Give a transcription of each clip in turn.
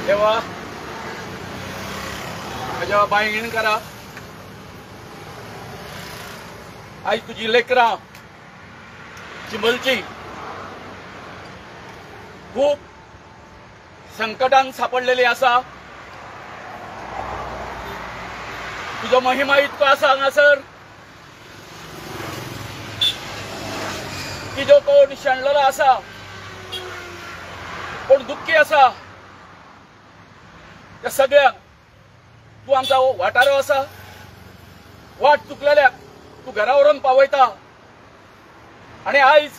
देवा माझ्या बायण करा आज तुझी लेकरां चिंबलची खूप संकटांत सापडलेली आसा। तुझो महिमा इतको आसा हांगासर की जो कोण शेणलेलो आसा कोण दुःखी आसा त्या सगळ्यांक तू आमचा वाटारो आसा। वाट चुकलेल्याक तू घरा व्हरून पावयता आणि आयज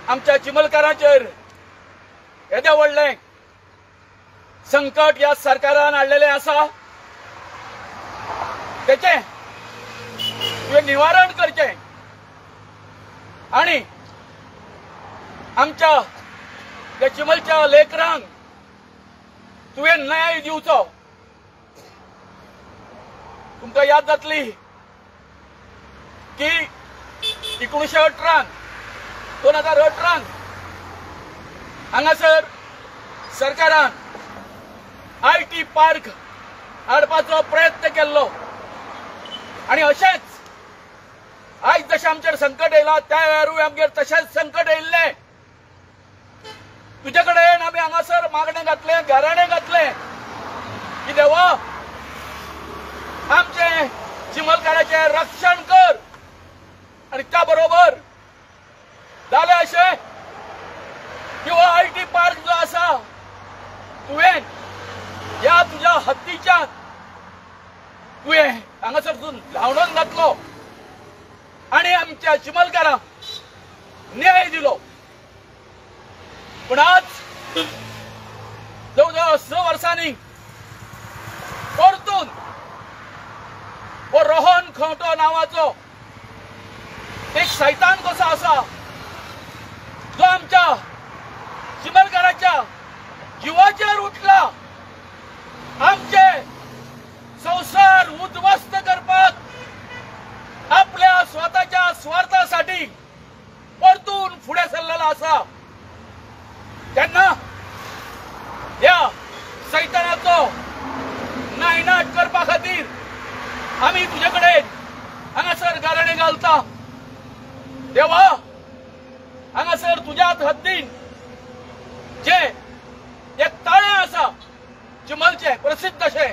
आमच्या चिमलकारांचेर येदे व्हडलें संकट ह्या सरकारान हाडलेलें आसा तेचें तुवें निवारण करचें आणि आमच्या त्या चिमलच्या लेकरांक तुवें न्याय दिवचो। तुमकां याद जातली की 1918 2018 हांगासर सरकारान IT पार्क हाडपाचो प्रयत्न केल्लो आणि अशेंच आज जशें आमचेर संकट येयला त्या वेळारूय आमगेर तशेंच संकट येयल्लें। तुजे कडेन आमी हांगासर मागणें घातलें घराणें घातलें की देवा आमचे चिमलकाराचें रक्षण कर आणि त्या बरोबर जालें अशें की हो IT पार्क जो आसा तुवें ह्या तुज्या हद्दीच्या तुवें हांगासरसून धांवडोवन घातलो आणि आमच्या चिमलकारांक न्याय दिलो। पण आज जवळजवळ 6 वर्सांनी परतून हो रोहन खंवटो नावाचो एक शैतान कसो आसा जो आमच्या चिमलकाराच्या जिवाचेर उठला आमचे संसार उद्ध्वस्त करपाक आपल्या स्वतःच्या स्वार्थासाठी परतून फुडें सरलेला आसा। तेन्ना ह्या सैतानाचो नायनाट करपा खातीर आमी तुजे कडेन हांगासर गाराणें घालता। देवा हांगासर तुज्याच हद्दीन जे एक ताळें आसा चिमलचे प्रसिद्ध अशें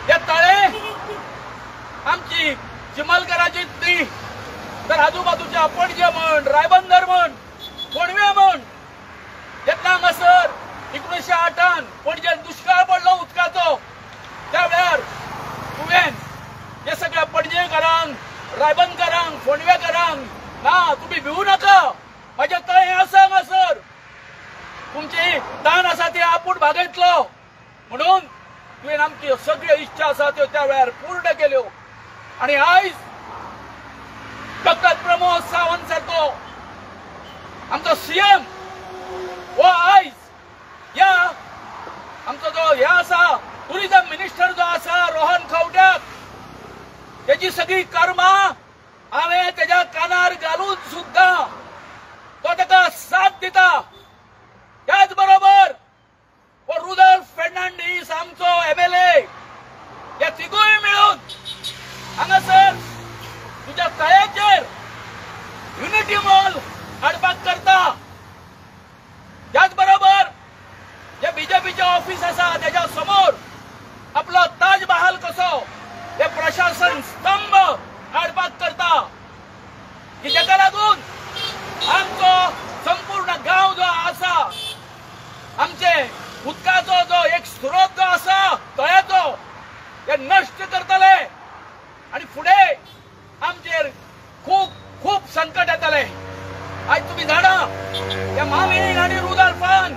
ते ताळें आमची चिमलकाराची न्ही तर आजूबाजूच्या पणजे म्हण रायबंदर म्हण फोंडवे म्हण जेन्ना हांगासर 1908 पणजे दुष्काळ पडलो उदकाचो त्या वेळार तुवें हे सगळ्या पणजेकारांक रायबंदकारांक फोंडवेकारांक ना तुम्ही भिवू नका माझ्या तळें आसा हांगासर तुमची ताण आसा ती आपूण भागयतलो म्हणून तुवें आमची सगळ्यो इच्छा आसा त्यो त्या वेळार पूर्ण केल्यो आणि आयज डॉक्टर प्रमोद सावंत सारको आमचो सीएम हो आयज या आमचो जो हे आसा टुरिझम मिनिस्टर जो आसा रोहन खंवट्याक त्याची सगळी कर्मां हांवें तेज्या कानार घालून सुद्धा तो ताका साथ दिता त्याच बरोबर हो रुडॉल्फ फर्नांडीस आमचो एमएलए हे तिगूय मेळून हांगासर तुज्या तळ्याचेर युनिटी मॉल हाडपाक करता त्याच बरोबर जे बीजेपीचे ऑफिस आसा त्याच्या समोर आपलो ताज महाल कसो हे प्रशासन स्तंभ हाडपाक करता की जेका लागून आमचो संपूर्ण गांव जो आसा आमचे उदकाचो जो एक स्रोत जो आसा तळ्याचो हे नष्ट करतले आणि फुडें आमचेर खूप खूप संकट येतले आज तुम्ही जाणा या मामीन आणि रुडॉल्फान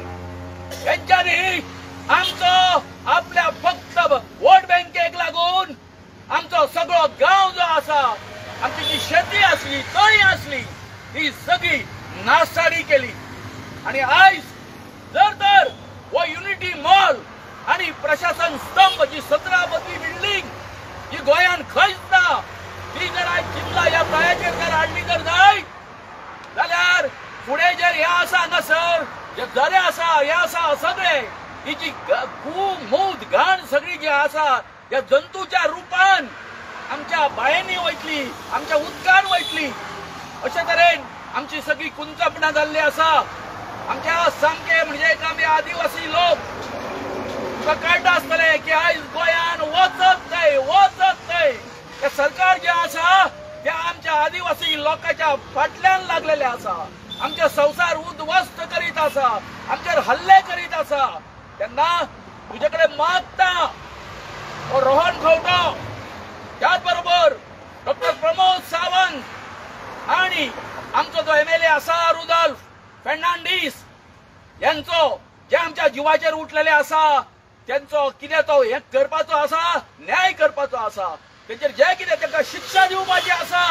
यांच्यानी आमचो आपल्या फक्त वोट बँकेक लागून आमचो सगळो गांव जो आसा आमची जी शेती असली तळी असली ही सगळी नासाडी केली आणि आयज जर तर वो युनिटी मॉल आणि प्रशासन स्तंभ जी 17 मजली बिल्डिंग जी गोंयान खंयच ना ती जर आयज चिंतला या तळ्याचेर जर हाडली जर जाय जाल्यार फुडें जे हे आसा हांगासर जे झरे आसा हे आसा सगळे ही जी मूत घाण सगळी जी आसा या जंतूच्या रुपान आमच्या बायेंनी वयतली आमच्या उदकान वयतली अशे तरेन आमची सगळी कुंचपणां जाल्ली आसा आमच्या सामके म्हणजे एक आमी आदिवासी लोक तुका कळटा आसतले की आयज गोंयान वचत थंय हे सरकार जे आसा ते आमच्या आदिवासी लोकांच्या फाटल्यान लागलेले आसा आमचे संसार उद्ध्वस्त करीत आसा आमचेर हल्ले करीत आसा तेन्ना तुजे कडेन मागता हो रोहन खंवटो त्याच बरोबर डॉक्टर प्रमोद सावंत आणि आमचो जो एमएलए आसा रुडॉल्फ फर्नांडीस यांचो जे आमच्या जिवाचेर उठलेले आसा त्यांचो कितें तो हे करपाचो आसा न्याय करपाचो आसा तेचेर जे कितें ताका शिक्षा दिवपाची आसा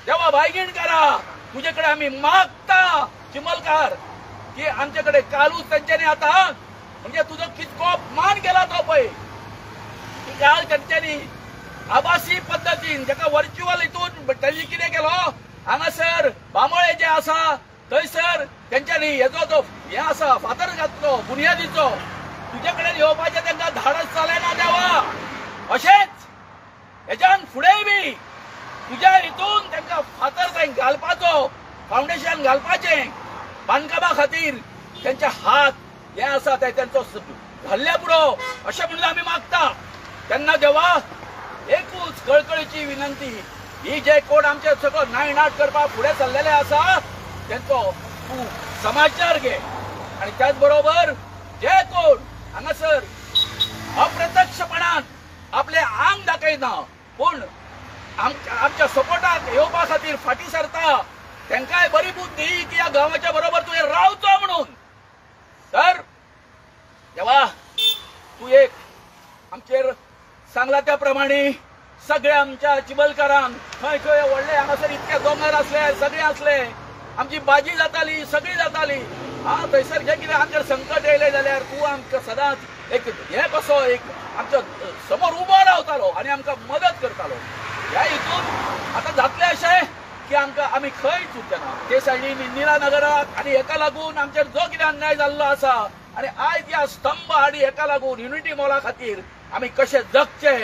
देवा बायगीण करा तुजे कडेन आमी मागता चिमलकार की आमचे कडेन कालूच तेंच्यांनी आतां म्हणजे तुजो कितको मान केला तो पळय की काल तेंच्यांनी आभासी पद्दतीन जेका व्हर्च्युअल हितून तेणी कितें केलो हांगासर बांबोळे जे आसा थंयसर तेंच्यांनी हेजो जो हे आसा फातर घातलो बुनयादीचो तुजे कडेन येवपाचें तांकां धाडस जालें ना देवा अशेंच हेच्यान फुडेंय बी तुज्या हितून तांकां फातर थंय घालपाचो फावंडेशन घालपाचें बांदकामा खातीर तेंचे हात हे आसा ते तेंचो घाल्ल्या पुरो अशें म्हणलें आमी मागता तेन्ना देवा एकूच कळकळीची विनंती ही जे कोण आमचे सगळो नायनाट करपाक फुडें चल्लेले आसा तेंचो तूं समाचार घे आणि त्याच बरोबर जे कोण हांगासर अप्रत्यक्षपणान आपले आंग दाखयना पूण आमच्या सपोर्टाक येवपा खातीर फाटी सरता तांकांय बरी बुद्धी की ह्या गांवाच्या बरोबर तुवें रावचो म्हणून तर देवा तूं एक आमचेर सांगला त्या प्रमाणे सगळ्या आमच्या चिबलकारांक खंय खंय व्हडले हांगासर इतके दोंगर असले सगळे असले आमची बाजी जाताली सगळी जाताली थंयसर जे कितें आमचेर संकट येयलें जाल्यार तूं आमकां सदांच एक हे कसो एक आमच्या समोर उबो रावतालो आनी आमकां मदत करतालो ह्या हितून आतां जातलें अशें की आमकां आमी खंय चुकना ते सायडीन इंदिरा नगराक आनी हेका लागून आमचेर जो कितें अन्याय जाल्लो आसा आनी आयज ह्या स्तंभ आनी हेका लागून युनिटी मॉला खातीर आमी कशे जगचे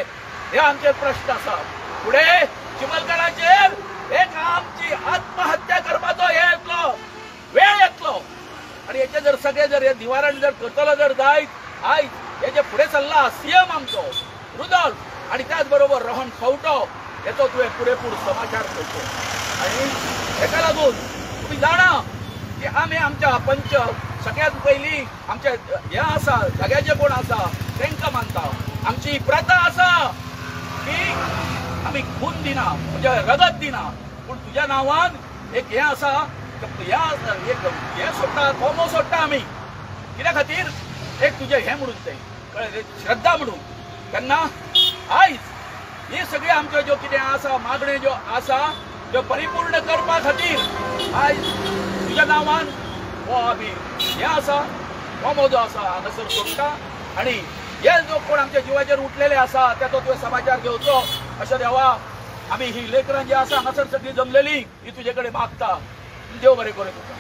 हे आमचे प्रश्न आसा फुडें चिमलकाराचेर एक आमची आत्महत्या करपाचो हे येतलो वेळ येतलो आनी हेचे जर सगळे जर हे निवारण जर करतलो जर जायत आयज हेचे फुडें चल्ला सीएम आमचो रुडॉल्फ आनी त्याच बरोबर रोहन खंवटो हेचो तुवें पुरेपूर समाचार करचो आनी हेका लागून तुमी जाणा की आम्ही आमच्या पंच सगळ्यात पहिली आमच्या ह्या आसा जाग्याचे कोण आसा तांकां मानता. आमची प्रथा आसा की आम्ही खून दिना म्हणजे रगत दिना, पण तुझ्या नावान एक हे आसा हे सोडटा कोमो सोडटा आम्ही कित्या खातीर एक तुझे हे म्हणून ते कळ्ळें श्रद्धा म्हणून. तेन्ना आयज हे सगळे आमच्यो ज्यो कितें आसा मागण्यो ज्यो आसा त्यो परिपूर्ण करपा खातीर आयज तुज्या नांवान हो आमी हे आसा कोमो जो आसा हांगासर सोडटा. आनी हे जो कोण आमच्या जिवाचेर उठलेले आसा तेचो तुवें समाचार घेवचो अशें देवा आमी ही लेकरां जी आसा हांगासर सगळी जमलेली ही तुजे कडेन मागता. देव बरें करूं तुका.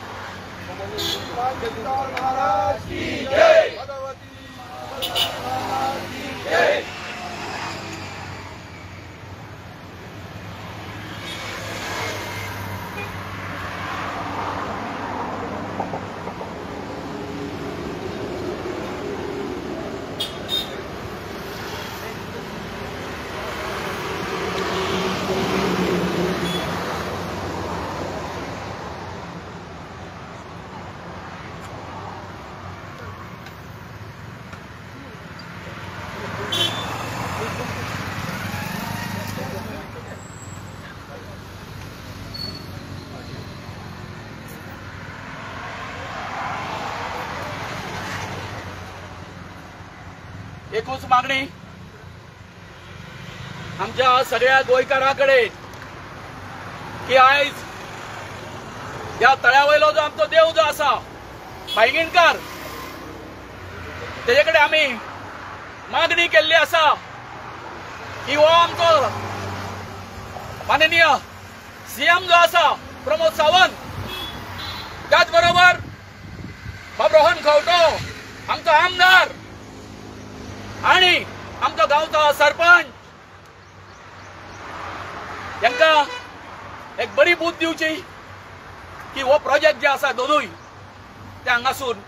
एकूच मागणी आमच्या सगळ्या गोंयकारांकडे की आयज या तळ्यावयलो जो आमचो देव जो आसा पैंगीणकार तेजे कडेन आमी मागणी केल्ली आसा की हो आमचो माननीय सीएम जो आसा प्रमोद सावंत त्याच बरोबर बाब रोहन खंवटो आमचो आमदार आणि आमचो गांवचो सरपंच यांका एक बरी बूथ दिवची की हो प्रोजेक्ट जे आसा दोनूय ते हांगासून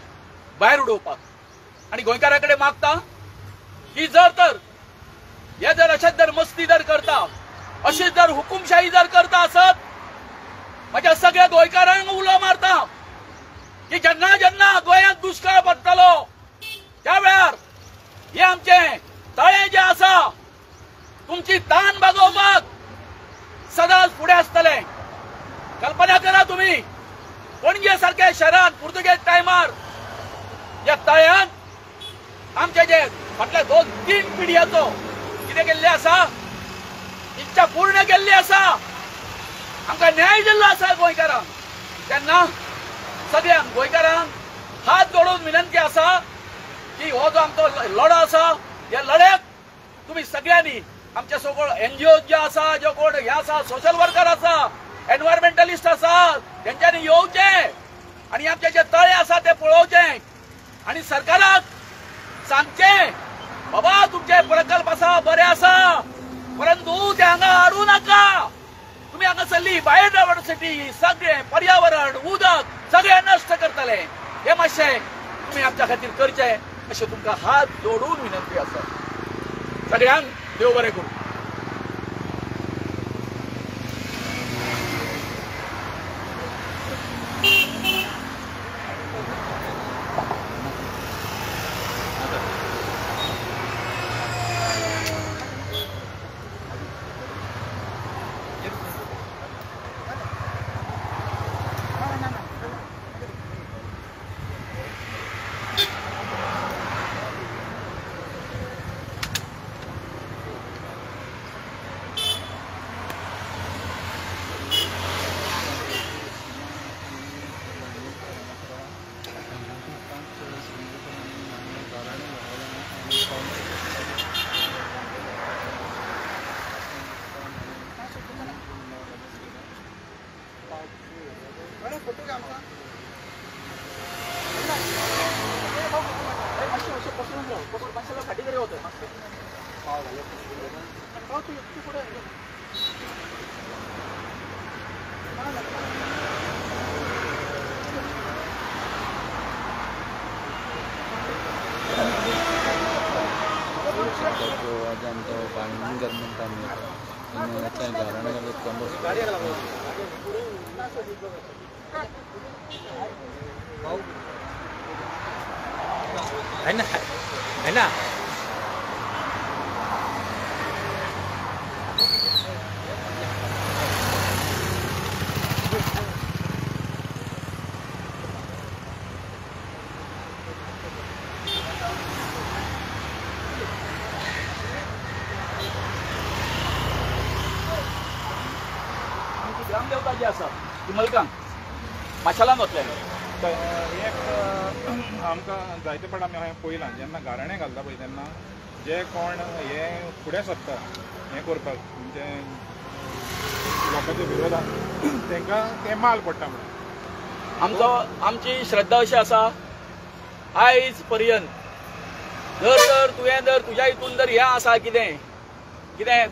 भायर उडोवपाक आनी गोंयकारां कडेन मागता की जर हे जर अशेंच जर मस्ती जर करता अशीच जर हुकुमशाही जर करता आसत माझ्या सगळ्या गोंयकारांक उलो मारता की जेन्ना जेन्ना गोंयांत दुष्काळ पडटलो त्या वेळार हे आमचे तळे जे आसा तुमची तान भागोवपाक सदांच फुडें आसतले. कल्पना करा तुम्ही पणजे सारख्या शहरात पुर्तुगेज टायमार या तळ्यात आमचे जे फाटल्या 2-3 पिढयांचो कितें केल्ले आसा इच्छा पूर्ण केल्ली आसा आमकां न्याय दिल्लो आसा गोंयकारांक. तेन्ना सगळ्यांक गोंयकारांक हात जोडून विनंती आसा की हो जो आमचो लढो आसा या लढ्याक तुम्ही सगळ्यांनी आमचे सगळे एनजीओ जे आसा जो कोण हे आसा सोशल वर्कर आसा एनवायरमेंटलिस्ट आसा तेंच्यांनी येवचे आणि आमचे जे तळे आसा ते पळोवचे आणि सरकाराक सांगचे बाबा तुमचे प्रकल्प आसा बरे आसा परंतु ते हांगा हाडू नाका. तुम्ही हांगासरली बायोडायव्हर्सिटी सगळे पर्यावरण उदक सगळे नष्ट करतले. हे मातशें तुम्ही आमच्या खातीर करचे अशें तुमकां हात जोडून विनंती आसा. सगळ्यांक देव बरें करूं. Garan है ना ग्रामदेवता जी आसा ती मलकांग माशेलान वतले एक आमकां जायते फावट आमी हांवें पळयलां जेन्ना गाराणें घालता पळय तेन्ना जे कोण हे फुडें सरता हें करपाक म्हणजे लोकांच्या विरोधांत तांकां तें माल पडटा म्हणून आमची श्रद्धा अशी आसा आयज पर्यंत जर तुवें जर तुज्या हितून जर हें आसा कितें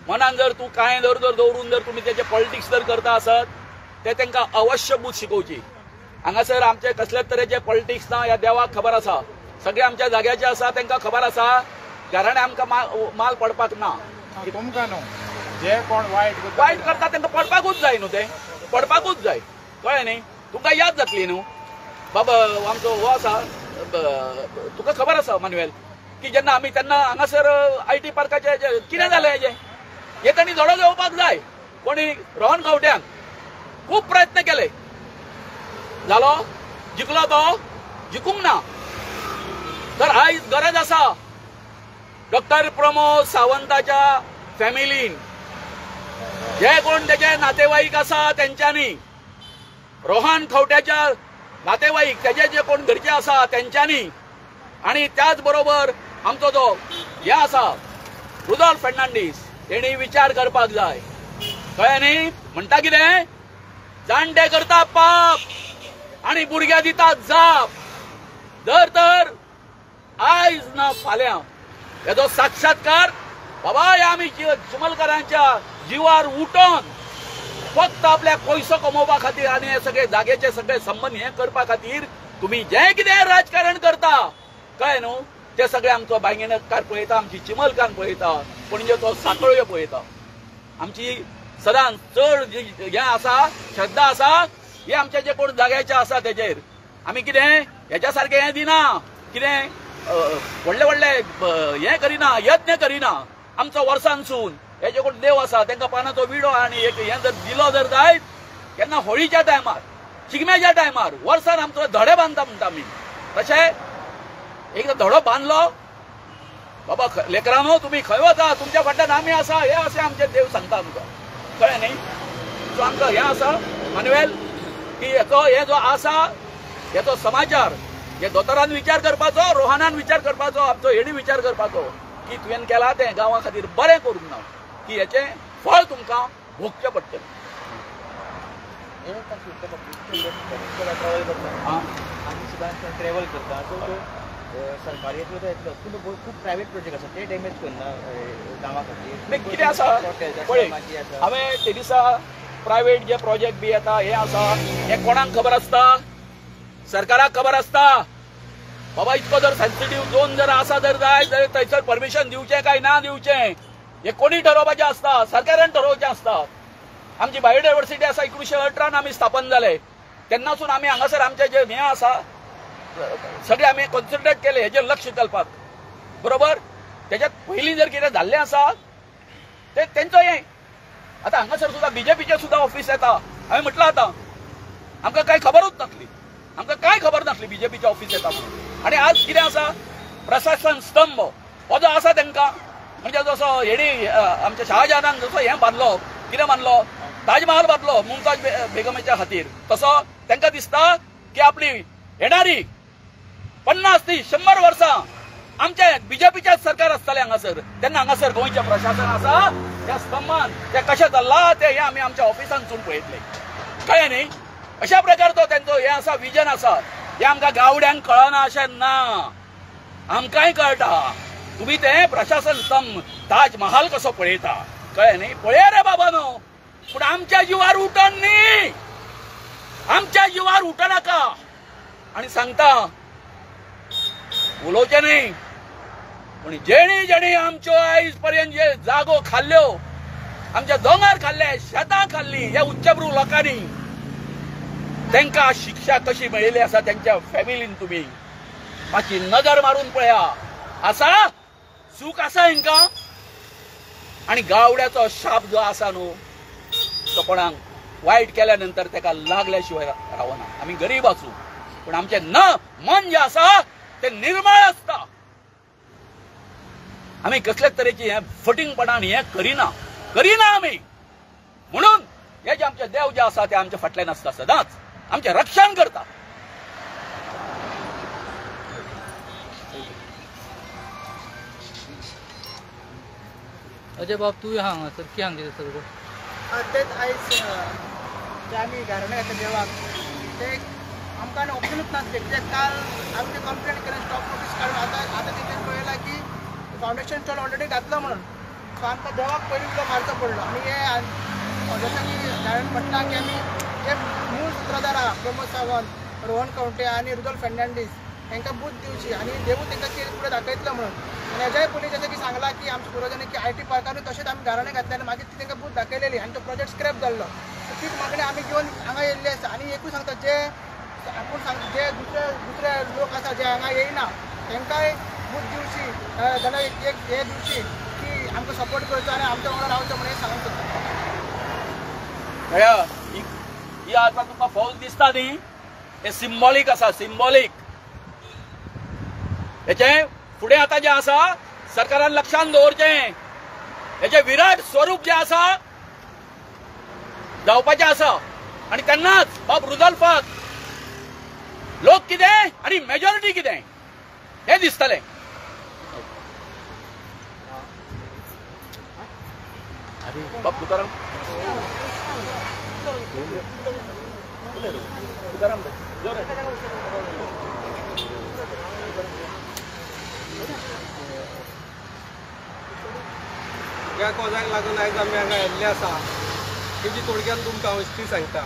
मनान जर तूं कांय जर दवरून जर तुमी तेचे पॉलिटिक्स जर करता आसत ते तांकां अवश्यभूत शिकोवची हांगासर आमचे कसलेच तरेचे पॉलिटिक्स ना ह्या देवाक खबर आसा सगळे आमच्या जाग्याचे आसा तांकां खबर आसा घराणे आमकां माल पडपाक ना तुमकां न्हू जे कोण वायट करता तांकां पडपाकूच जाय न्हू ते पडपाकूच जाय कळ्ळें न्ही तुमकां याद जातली न्हू बाबा आमचो हो आसा तुका खबर आसा मानुएल की जेन्ना आमी तेन्ना हांगासर IT पार्काचे कितें जालें हे तांणी झोडो घेवपाक जाय कोणी रोहन खंवट्यांक खूब प्रयत्न केले जालो जिखलो तो जिखूंक ना तर आयज गरज आसा डॉक्टर प्रमोद सावंताच्या फॅमिलीन जे कोण तेजे नातेवाईक आसा तेंच्यांनी रोहन खंवट्याच्या नातेवाईक तेजे जे कोण घरचे आसा तेंच्यांनी आणि त्याच बरोबर आमचो जो हे आसा रुडॉल्फ फर्नांडीस तेणी विचार करपाक जाय कळ्ळें न्ही म्हणटा कितें जाणटे करता पाप आणि भुरग्या दिता जाप जर तर आयज ना फाल्यां हेजो साक्षात्कार बाबा हे आमी चिमलकारांच्या जिवार उठोन फक्त आपल्या पयसो कमोवपा खातीर आनी हे सगळे जागेचे सगळे संबंध हे करपा खातीर तुम्ही जे कितें राजकारण करता कळ्ळें न्हू ते सगळे आमचो बांगेणकार पळयता आमची चिमलकान पळयता पणजेचो साकळ्यो पळयता आमची सदांच चड हें आसा श्रद्धा आसा हे आमचे जे कोण जाग्याचे आसा तेजेर आमी कितें हेच्या सारकें हें दिना कितें व्हडले व्हडले हें करिना यत्न करिना आमचो वर्सांसून हे जे कोण देव आसा तांकां पानाचो विडो आनी एक हें जर दिलो जर जायत केन्ना होळीच्या टायमार शिगम्याच्या टायमार वर्सान आमचो धडे बांदता म्हणटा आमी तशें एकदा धडो बांदलो बाबा लेकरांनो तुमी खंय वता तुमच्या फाटल्यान आमी आसा हे अशें आमचे देव सांगता आमकां कळ्ळें न्ही सो आमकां हें आसा मानुएल की हे जो आसा हेचो समाचार हे दोतोरान विचार करपाचो रोहनान विचार करपाचो आमचो हेणी विचार करपाचो की तुवें केला तें गांवा खातीर बरें करूंक ना की हेचें फळ तुमकां भोगचें पडटलें ट्रॅव्हल करता सो सरकारी खूप प्रायव्हेट प्रोजेक्ट आसा ते डॅमेज करना गांवा खातीर कितें आसा पळय हांवें ते दिसा प्रायव्हेट जे प्रोजेक्ट बी येता हे आसा हे कोणाक खबर आसता सरकाराक खबर आसता बाबा इतको जर सेन्सिटीव झोन जर आसा जर जाय जाल्यार थंयसर परमिशन दिवचें काय ना दिवचें हे कोणी ठरोवपाचें आसता सरकारान ठरोवचें आसता आमची बायोडायवर्सिटी आसा 1918 आमी स्थापन जाले तेन्नासून आमी हांगासर आमचे जे हें आसा सगळे आमी कॉन्सन्ट्रेट केले हेजेर लक्ष घालपाक बरोबर तेज्यात पयलीं जर कितें जाल्लें आसा ते तेंचो हें आतां हांगासर सुद्दां BJPचे सुद्दां ऑफिस येता हांवें म्हटलां आतां आमकां कांय खबरूच नासली आमकां कांय खबर नासली BJPचे ऑफिस येता म्हणून आनी आज कितें आसा प्रशासन स्तंभ हो जो आसा तांकां म्हणजे जसो हेणी आमच्या शहाजहानान जसो हें बांदलो कितें बांदलो ताजमहाल बांदलो मुमताज बेगमेच्या खातीर तसो तांकां दिसता की आपली येणारी 50 ते 100 वर्सां आमचे BJPचेच सरकार आसतलें हांगासर तेन्ना हांगासर गोंयचें प्रशासन आसा त्या स्तंभान ते कशें जाल्ला ते हे आमी आमच्या ऑफिसांतसून पळयतले कळ्ळें न्ही अशा प्रकारचो तेंचो हे आसा विजन आसा हे आमकां गावड्यांक कळना अशें ना आमकांय कळटा तुम्ही ते प्रशासन स्तंभ ताजमहाल कसो पळयता कळ्ळें न्ही पळया रे बाबा न्हू पूण आमच्या जिवार उठोन न्ही आमच्या जिवार उठनाका आनी सांगता उलोवचें न्ही पूण जेणी जेणी आमच्यो आयज पर्यंत जे जागो खाल्ल्यो आमच्या दोंगार खाल्ले शेतां खाल्ली ह्या उच्चभ्रू लोकांनी तांकां शिक्षा कशी मेळिल्ली आसा तांच्या फॅमिलीन तुमी मातशी नजर मारून पळया आसा सूख आसा हेंका आणि गावड्याचो शाप जो आसा न्हू तो कोणाक वायट केल्या नंतर तेका लागल्याशिवाय रावना. आमी गरीब आसूं पण आमचे मन जे आसा ते निर्मळ आसता. आमी कसलेच तरेची हे फटिंगपणान हे करिना आमी. म्हणून हे जे आमचे देव जे आसा ते आमच्या फाटल्यान आसता, सदांच आमचे रक्षण करता. अजय बाब तू हांगासर कित्याक कितें सगळं तेच आयज जे आमी घराणे येता देवाक ते आमकां ऑप्शनूच नासले. कित्याक काल आमी ते कंप्लेंट केलें, स्टॉप नोटीस काडून आतां तेचेर पळयलां की फावंडेशन स्टॉल ऑलरेडी घातलो म्हणून. सो आमकां देवाक पयलीं उलो मारचो पडलो. आनी हे जशें की जाणून म्हटलां की आमी जे मूळ सूत्रधार आहा प्रमोद सावंत, रोहन कवटे आनी रुदोल्फ फेर्नांडीस तांकां बूथ दिवची आनी देवूच तांकां कितें फुडें दाखयतलो म्हणून. आनी हेज्याय पयलीं जशें की सांगलां की आमच्या पुरोजांनी की IT पार्कानूय तशेंच आमी घराणे घातले आनी मागीर ती तांकां बूथ दाखयलेली आनी तो प्रोजेक्ट स्क्रॅप जाल्लो. सो तीच मागणी आमी घेवन हांगा येयल्ली आसा. आनी एकूय सांगता जे आपूण जे दुसरे लोक आसा जे हांगा येयना तांकांय बूथ दिवची जाल्यार एक हे दिवची की आमकां सपोर्ट करचो आनी आमच्या वांगडा रावचो म्हणून सांगूंक सोदता. ही आतां तुका फौज दिसता न्ही, हे सिंबॉलीक आसा, सिंबॉलीक. हेचे फुडें आतां जें आसा सरकारान लक्षांत दवरचें. हेचे विराट स्वरूप जें आसा जावपाचें आसा आनी तेन्नाच बाब रुदोल्फाक लोक कितें आनी मेजॉरिटी कितें हें दिसतलें. बाब तुकाराम ह्या कॉजाक लागून आयज आमी हांगा येल्ले आसा. तेजी थोडक्यान तुमकां हिस्ट्री सांगता.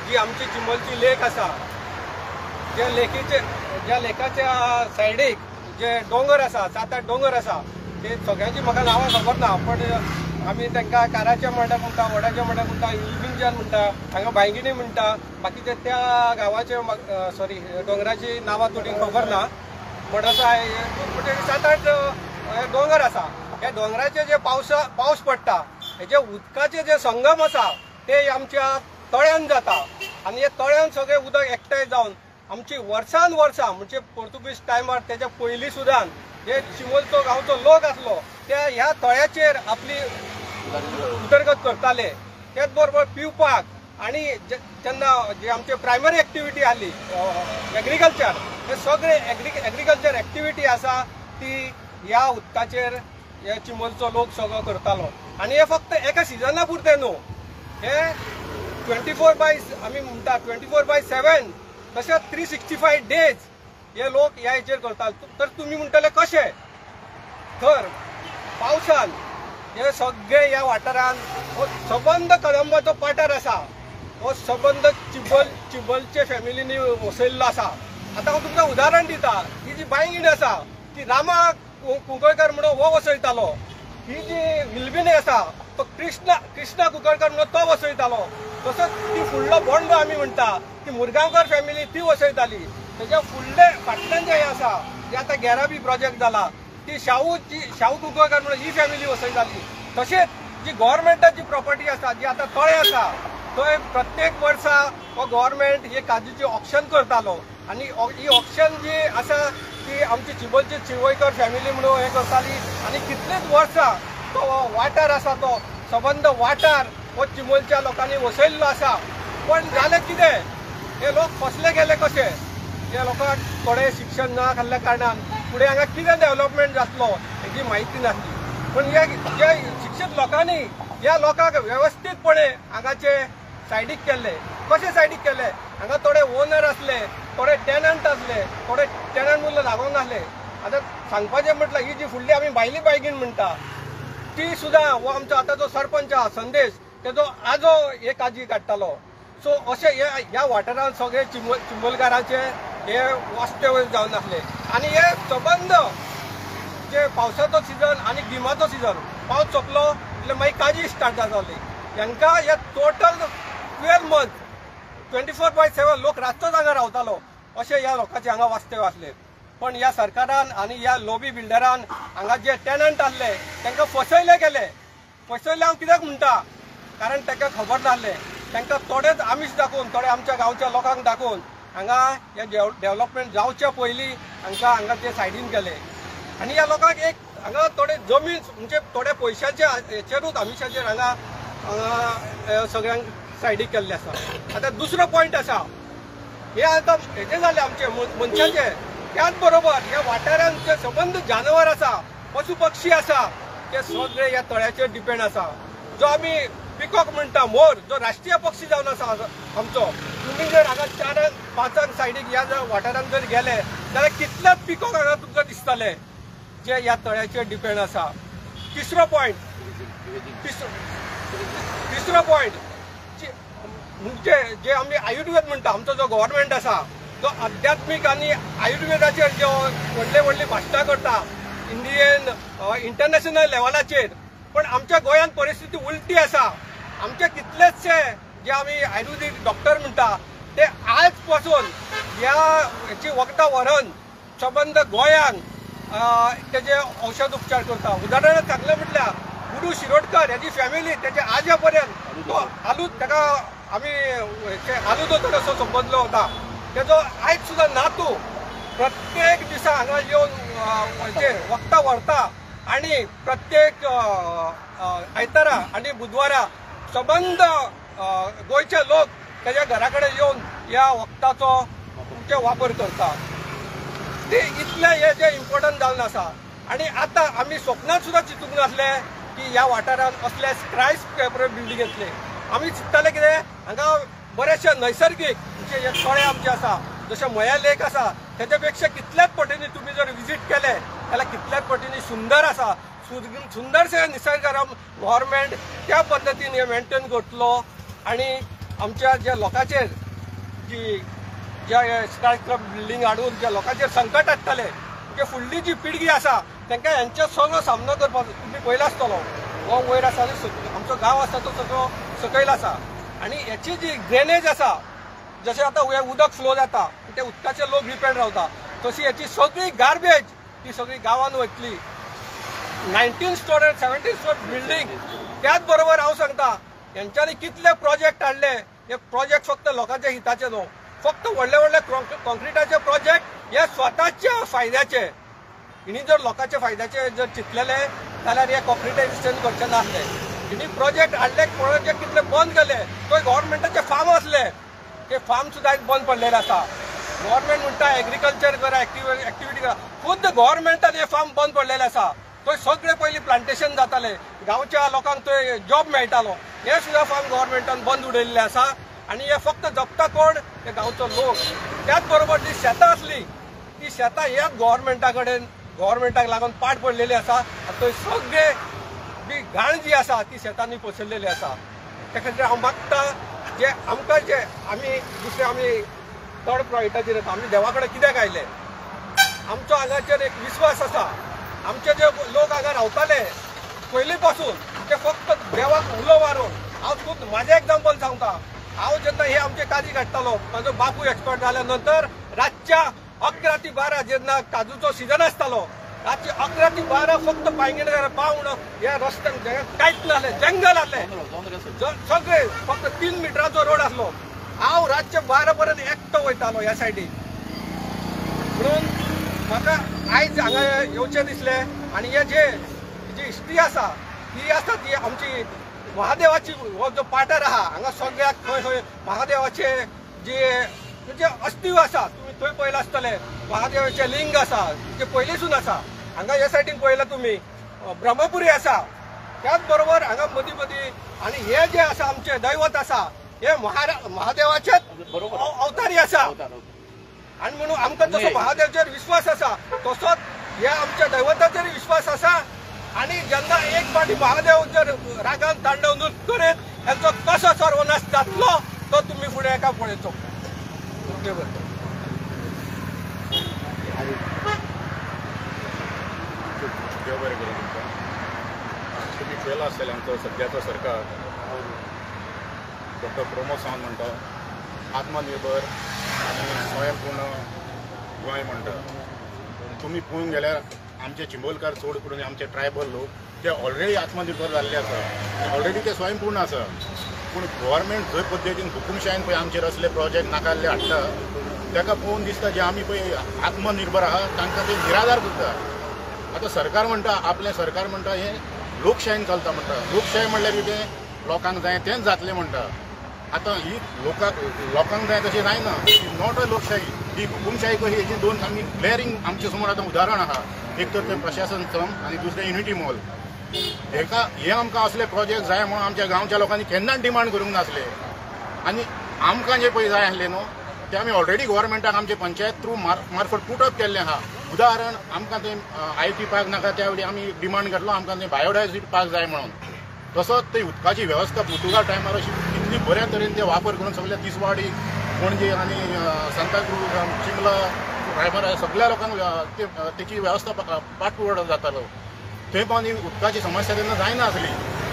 जी आमची चिंबलची लेक आसा, ज्या लेकाच्या सायडीक जे दोंगर आसा, 7-8 दोंगर आसा, ते सगळ्यांची म्हाका नांवां खबर ना, पण आमी तांकां काराचे मंडप म्हणटा, वडाचे मंडप म्हणटा, इल्बिंजन म्हणटा, हांगा बांयगिणी म्हणटा. बाकीचे त्या गांवाचे दोंगराची नांवां थोडी खबर ना. पण आसा 7-8 दोंगर आसा. ह्या दोंगराचे जे पावस पडटा हेजे उदकाचे जे संगम आसा ते आमच्या तळ्यान जाता. आनी हे तळ्यान सगळें उदक एकठांय जावन आमची वर्सान वर्सां म्हणजे पोर्तुगीज टायमार तेच्या पयलीं सुद्दां हे चिंबलचो गांवचो लोक आसलो ते ह्या तळ्याचेर आपली उदरगत करताले. तेच बरोबर पिवपाक आनी जेन्ना जे आमचे प्रायमरी एक्टिविटी आसली एग्रीकल्चर, हे सगळे एग्रीकल्चर एक्टिविटी आसा ती ह्या उदकाचेर हे चिंबलचो लोक सगळो करतालो. आनी हे फक्त एका सिजना पुरते न्हू, हे 24/7 तशेंच 365 डेज हे लोक ह्या हेचेर करतात. तर तुमी म्हणटले कशें, तर पावसान हे सगळे ह्या वाठारान हो सबंद कळंबाचो पाठार आसा, हो सबंद चिंबलचे फॅमिलीनी वसयल्लो आसा. आतां हांव तुमकां उदाहरण दिता. ही जी बांयगिणी आसा ती रामा कुंकळकर म्हणून हो वसयतालो. ही जी विल्बिणी आसा तो कृष्णा कुंकळकर म्हणून तो वसयतालो. तसोच ती फुडलो बोंडो आमी म्हणटा ती मुरगांवकर फॅमिली ती वसयताली. तेच्या फुडले फाटल्यान जे आसा जे आतां गॅराबी प्रोजेक्ट जाला ती शाहू कुंकळकर म्हणून ही फॅमिली वसयताली. तशेंच जी गव्हर्मेंटाची प्रॉपर्टी आसा जी आतां तळे आसा थंय प्रत्येक वर्सा हो गव्हर्मेंट हे काजूची ऑक्शन करतालो. आनी ही ऑक्शन जी आसा ती आमची चिंबलची चिवयकर फॅमिली म्हणून हे करताली. आनी कितलीच वर्सां तो वाठार आसा तो सबंद वाठार हो चिंबलच्या लोकांनी वसयल्लो आसा. पण जालें कितें, हे लोक फसले गेले कशे, हे लोकांक थोडे शिक्षण ना जाल्ल्या कारणान फुडें हांगा कितें डेव्हलपमेंट जातलो हेची म्हायती नासली. पण ह्या शिक्षीत लोकांनी ह्या लोकांक वेवस्थीतपणे हांगाचे सायडीक केल्ले. कशें सायडीक केले, हांगा थोडे ओनर आसले, थोडे टेनंट आसले, थोडे टेनंट म्हणून लागूंक नासले. आतां सांगपाचें म्हटल्यार ही जी फुडली आमी भायली बांयगीण म्हणटा ती सुद्दां हो आमचो आतांचो सरपंच आहा संदेश तेजो आजो हे काजी काडटालो. सो अशें ह्या वाठारांत सगळे चिंबलकारांचे हे वास्तव्य जावन आसले. आनी हे सबंद जे पावसाचो सिजन आनी गिमाचो सिजन, पावस सोंपलो એટલે मागीर काजी स्टार्ट जाताली. हांकां हे टोटल 12 months 24/7 लोक रातचोच हांगा रावतालो. अशें ह्या लोकांचे हांगा वास्तव्य आसले. पण ह्या सरकारान आनी ह्या लॉबी बिल्डरान हांगा जे टेनंट आसले तांकां फसयले गेले. फसयले हांव कित्याक म्हणटा, कारण तांकां खबर नासलें. तांकां थोडेच आमीश दाखोवन, थोडे आमच्या गांवच्या लोकांक दाखोवन हांगा हे डेव्हलपमेंट जावच्या पयलीं हांगा ते सायडीन केले. आनी ह्या लोकांक एक हांगा थोडे जमीन म्हणजे थोड्या पयशांच्या हेचेरूच आमिशाचेर हांगा सगळ्यांक सायडीक केल्ले आसा. आतां दुसरो पॉयंट आसा, हे आतां हेचे जाले आमचे मनशाचे. त्याच बरोबर ह्या वाठारांत जे संबंद जानवर आसा, पशु पक्षी आसा, ते सगळे ह्या तळ्याचेर डिपेंड आसा. जो आमी पिकॉक म्हणटा, मोर, जो राष्ट्रीय पक्षी जावन आसा आमचो. तुम्ही जर हांगा 4-5 सायडीक ह्या वाठारांत जर गेले जाल्यार कितलेच पिकॉक हांगा तुमकां दिसतले जे ह्या तळ्याचेर डिपेंड आसा. तिसरो पॉयंट म्हणजे जे आमी आयुर्वेद म्हणटा, आमचो जो गव्हर्नमेंट आसा तो आध्यात्मीक आनी आयुर्वेदाचेर जो व्हडली भाशणां करता इंटरनॅशनल लेवलाचेर, पण आमच्या गोंयांत परिस्थिती उलटी आसा. आमचे कितलेशे जे आमी आयुर्वेदीक डॉक्टर म्हणटा ते आज पासून ह्याची वखदां व्हरून संबंद गोंयांत तेजे औषध उपचार करता. उदाहरण सांगलें म्हटल्यार गुरू शिरोडकर हेजी फॅमिली तेजे आजा पर्यंत तो आलूच ताका आमी आलू दोतोर असो संबोधलो होता. तेजो आयज सुद्दां नातू प्रत्येक दिसा हांगा येवन वखदां व्हरता आनी प्रत्येक आयतारा आनी बुधवारा संबंद गोंयचे लोक तेज्या घरा कडेन येवन ह्या वखदाचो वापर करता. ते इतले हे जे इम्पॉर्टंट जावन आसा. आनी आतां आमी स्वप्नांत सुद्दां चिंतूंक नासले की ह्या वाठारांत असले स्कायस्क्रॅपर बिल्डींग येतले. आमी चिंतताले कितें, हांगा बरेचशे नैसर्गीक म्हणजे हे तळे आमचे आसा, जशें मया लेक आसा, तेच्या पेक्षा कितल्याच पटींनी तुम्ही जर विजीट केले जाल्यार कितल्याच पटींनी सुंदर आसा. सुंदरशे निसर्गरम गव्हर्नमेंट त्या पद्दतीन हे मेंटेन करतलो. आनी आमच्या ज्या लोकांचेर जी ज्या स्कायस्क्रॅपर बिल्डींग हाडून ज्या लोकांचेर संकट हाडटले, म्हणजे फुडली जी पिळगी आसा तांकां हेंचो सगळो सामनो करपाक तुमी पयलो आसतलो. हो वयर आसा आमचो गांव आसा तो सगळो सकयल आसा. आनी हेची जी ड्रेनेज आसा, जशें आतां हे उदक फ्लो जाता ते उदकाचेर लोक डिपेंड रावता, तशी हेची सगळी गार्बेज ती सगळी गांवांत वयतली. 19 स्टोरेज 17 स्टोरेज बिल्डींग. त्याच बरोबर हांव सांगता हेंच्यांनी कितले प्रोजेक्ट हाडले. हे प्रोजेक्ट फक्त लोकांच्या हिताचे न्हू, फक्त व्हडले कॉन्क्रिटाचे प्रोजेक्ट हे स्वताच्या फायद्याचे. हिणी जर लोकांच्या फायद्याचे जर चिंतलेले जाल्यार हे कॉन्क्रिटायझेशन करचे नासले. हिणी प्रोजेक्ट हाडले, प्रोजेक्ट कितले बंद केले. तो गव्हर्नमेंटाचे फार्म आसले, ते फार्म सुद्दां बंद पडलेले आसा. गव्हर्नमेंट म्हणटा एग्रीकल्चर करा, एक्टिविटी करा, खुद गव्हर्नमेंटान हे फार्म बंद पडलेले आसा. थंय सगळे पयलीं प्लांटेशन जाताले, गांवच्या लोकांक थंय जॉब मेळटालो. हे सुद्दां फार्म गव्हर्नमेंटान बंद उडयल्ले आसा. आनी हे फक्त जपता कोण, हे गांवचो लोक. त्याच बरोबर जी शेतां आसली ती शेतां ह्याच गव्हर्नमेंटा कडेन गव्हर्नमेंटाक लागून पाड पडलेली आसा. थंय सगळे बी घाण जी आसा ती शेतांनी पसरलेली आसा. त्या खातीर हांव मागता जे आमकां जे आमी दुसरे आमी थर्ड प्रायोरिटाचेर येता, आमी देवा कडेन कित्याक आयले, आमचो हांगाचेर एक विश्वास आसा. आमचे जे लोक हांगा रावताले पयलीं पासून ते फक्त देवाक उलो मारून. हांव खूब म्हाजें एग्जाम्पल सांगता. हांव जेन्ना हे आमचे काजी काडटालो, म्हाजो बापूय एक्सपर्ट जाल्या नंतर रातच्या 11 ते 12 जेन्ना काजूचो सिजन आसतालो, रातचे 11 ते 12 फक्त पांयगेणकार पावून ह्या रस्त्यान कांयच नासलें, जंगल आसलें सगळे, फक्त 3 मिटराचो रोड आसलो. हांव रातचे 12 पर्यंत एकटो वयतालो ह्या सायडीक. म्हणून म्हाका आयज हांगा येवचें दिसलें. आनी हे जी हिस्ट्री आसा ती आसा ती आमची महादेवाची, हो जो पाटर आहा हांगा सगळ्याक खंय खंय महादेवाचे जे म्हणजे अस्तित्व आसा. तुमी थंय पयला आसतले महादेवाचे लिंग आसा जे पयलींसून आसा. हांगा ह्या सायडीन पळयला तुमी ब्रह्मपुरी आसा. त्याच बरोबर हांगा मदीं मदीं आनी हे जे आसा आमचे दैवत आसा हे महादेवाचेच अवतारी आसा. आनी म्हणून आमकां जसो महादेवाचेर विश्वास आसा तसोच ह्या आमच्या दैवताचेर विश्वास आसा. आनी जेन्ना एक फावटी महादेव जर रागान तांडव नृत्य करीत तांचो कसो सर्वनाश जातलो तो तुमी फुडें एका पळयचो. देव बरें करूं तुमकां. तुमी पळयलां आसतलें आमचो सद्याचो सरकार डॉक्टर प्रमोद सावंत म्हणटा आत्मनिर्भर आनी स्वयंपूर्ण गोंय म्हणटा. तुम्ही पळोवंक गेल्यार आमचे चिंबोलकार चड करून आमचे ट्रायबल लोक ते ऑलरेडी आत्मनिर्भर जाल्ले आसा, ऑलरेडी ते स्वयंपूर्ण आसा. पूण गव्हर्मेंट जंय पद्दतीन हुकुमशायेन पळय आमचेर असले प्रोजेक्ट नाकारले हाडटा ताका पळोवन दिसता जे आमी पळय आत्मनिर्भर आहा तांकां ते निराधार करता. आतां सरकार म्हणटा, आपलें सरकार म्हणटा हें लोकशायेन चलता म्हणटा. लोकशाय म्हणल्यार कितें, लोकांक जाय तेंच जातलें म्हणटा. आतां ही लोकांक जाय तशें जायना. नॉट अ लोकशाही, ही हुकुमशाही कशी. हेची दोन आमी ग्लॅरिंग आमचे समोर आतां उदाहरण आहा. एक तर तें प्रशासन श्रम आनी दुसरें युनिटी मॉल. हे आमकां असले प्रोजेक्ट जाय म्हणून आमच्या गांवच्या लोकांनी केन्नाच डिमांड करूंक नासले. आनी आमकां जे पळय जाय आसले न्हू ते आमी ऑलरेडी गव्हर्मेंटाक आमचे पंचायत थ्रू मार्फत पुटअप केल्लें आहा. उदाहरण आमकां तें IT पार्क नाका त्या वेळी आमी डिमांड केल्लो आमकां तें बायोडायवर्सिटी पार्क जाय म्हणून. तसोच ते उदकाची वेवस्था पुर्तुगाल टायमार अशी कितली बऱ्या तरेन ते वापर करून सगळ्या तिसवाडी, पणजे आनी सांताक्रूज, चिंबला, रायबरा सगळ्या लोकांक तेची वेवस्था पाठपुरावो जातालो. थंय पावनी उदकाची समस्या तेन्ना जायना आसली.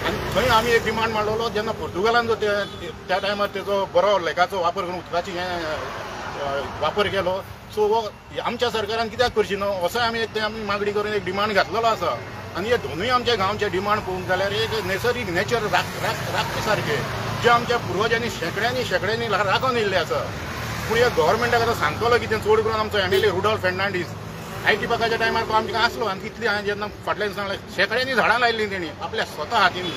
आनी थंय आमी एक डिमांड मांडलो जेन्ना पुर्तुगालान जो त्या टायमार तेजो बरो लेखाचो वापर करून उदकाची वापर केलो. सो हो आमच्या सरकारान कित्याक करची न्हू असोय आमी मागणी करून एक डिमांड घातलेलो आसा. आनी हे दोनूय आमच्या गांवचे डिमांड पळोवंक जाल्यार एक नैसर्गिक नेचर राखचे सारखे जे आमच्या पुर्वजांनी शेकड्यांनी राखून येयल्ले आसा. पूण हे गव्हर्मेंटाक आतां सांगतलो कितें. चड करून आमचो MLA रुडॉल्फ फेर्नांडीस IT पार्काच्या टायमार तो आमकां आसलो आनी कितली हांवें जेन्ना फाटल्यान सांगलें शेकड्यांनी झाडां लायिल्लीं तेणी आपल्या स्वता हातीन.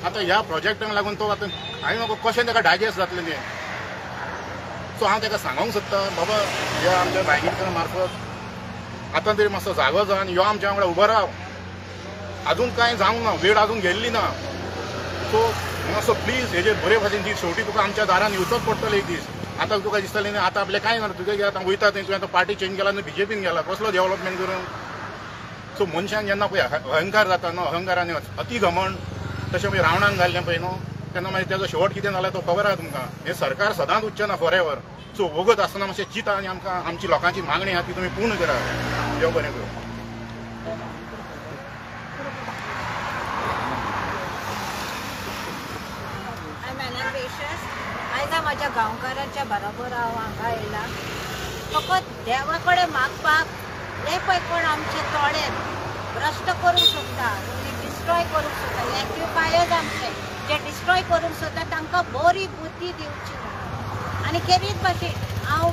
आतां ह्या प्रोजेक्टाक लागून तो आतां हांवें म्हाका कशें ताका डायजेस्ट जातलें तें. सो हांव ताका सांगूंक सोदतां बाबा हे आमच्या बायगीणकार मार्फत आतां तरी मातसो जागो जा आनी ह्यो आमच्या वांगडा उबो राव. अजून कांय जावंक ना, वेळ अजून गेल्ली ना. सो मातसो प्लीज हेजेर बरे भाशेन दी. शेवटी तुका आमच्या दारान येवचोच पडटलो एक दीस. आतां तुका दिसतलें न्ही आतां आपलें कांय ना, तुका आतां वयता थंय तुवें आतां पार्टी चेंज केला न्हू BJPन गेला कसलो डेव्हलपमेंट करून. सो मनशान जेन्ना पळय अहंकार जाता न्हू, अहंकारान अति घमंड तशें पळय रावणान घाल्लें पळय न्हू तेन्ना मागीर तेजो शेवट कितें जाला तो खबर आहा तुमकां. हें सरकार सदांच उरचें ना फॉर एवर. सो वगत आसतना मातशें चिंता आनी आमकां आमची लोकांची मागणी आहा ती तुमी पूर्ण करा. देव बरें करूं. आयज म्हाज्या गांवकारांच्या बरोबर हांव हांगा येयला फकत देवा कडेन मागपाक. हे पळय कोण आमचे तोडे भ्रश्ट करूंक सोदता, डिस्ट्रॉय करूंक सोदता, एक्विफायर्स आमचे जे डिस्ट्रॉय करूंक सोदता तांकां बरी बुद्धी दिवची. आनी खेरीत भाशेन हांव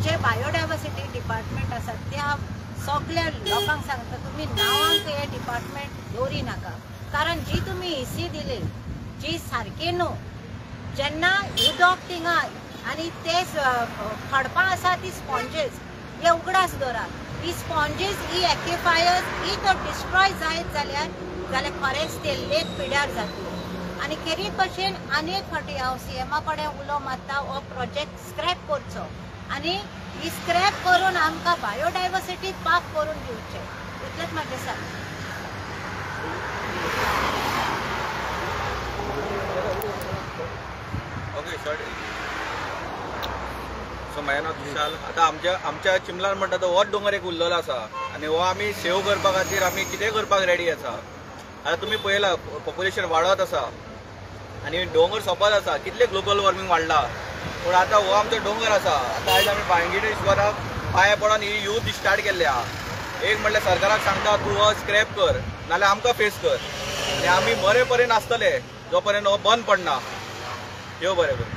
जे बायोडायवर्सिटी डिपार्टमेंट आसा त्या सगळ्या लोकांक सांगता तुमी नांवांक हे डिपार्टमेंट दवरी नाका. कारण जी तुमी हिस्सी दिली जी सारकी न्हू. जेन्ना उदक थिंगा आनी ते खडपां आसा ती स्पॉन्जेस हे उगडास दवरात. ही स्पॉन्जेस ही एक्विफायर्स ही तो डिस्ट्रॉय जायत जाल्यार खरेंच ते लेक पिड्यार जातलो. आनी खेरीत भशेन आनी एक फावटी हांव CMा कडेन उलो मारता हो प्रोजेक्ट स्क्रॅप करचो आनी ही स्क्रॅप करून आमकां बायोडायवर्सिटी पार्क करून दिवचें. इतलेंच म्हाजें सांग. सो म्हाजें नांव विशाल. आतां आमच्या चिंबलान म्हणटा तो होच दोंगर एक उरलेलो आसा आनी हो आमी सेव करपा खातीर आमी कितेंय करपाक रेडी आसा. आतां तुमी पळयलां पॉप्युलेशन वाडत आसा आनी दोंगर सोंपत आसा. कितले ग्लोबल वॉर्मिंग वाडला पूण आतां हो आमचो दोंगर आसा. आतां आयज आमी बांयगीणेश्वराक पांय पडोन ही यूथ स्टार्ट केल्ली आहा. एक म्हणल्यार सरकाराक सांगता तूं हो स्क्रॅप कर नाल्यार आमकां फेस कर आनी आमी बरे पर्यंत आसतले जो पर्यंत हो बंद पडना. देव बरें कर.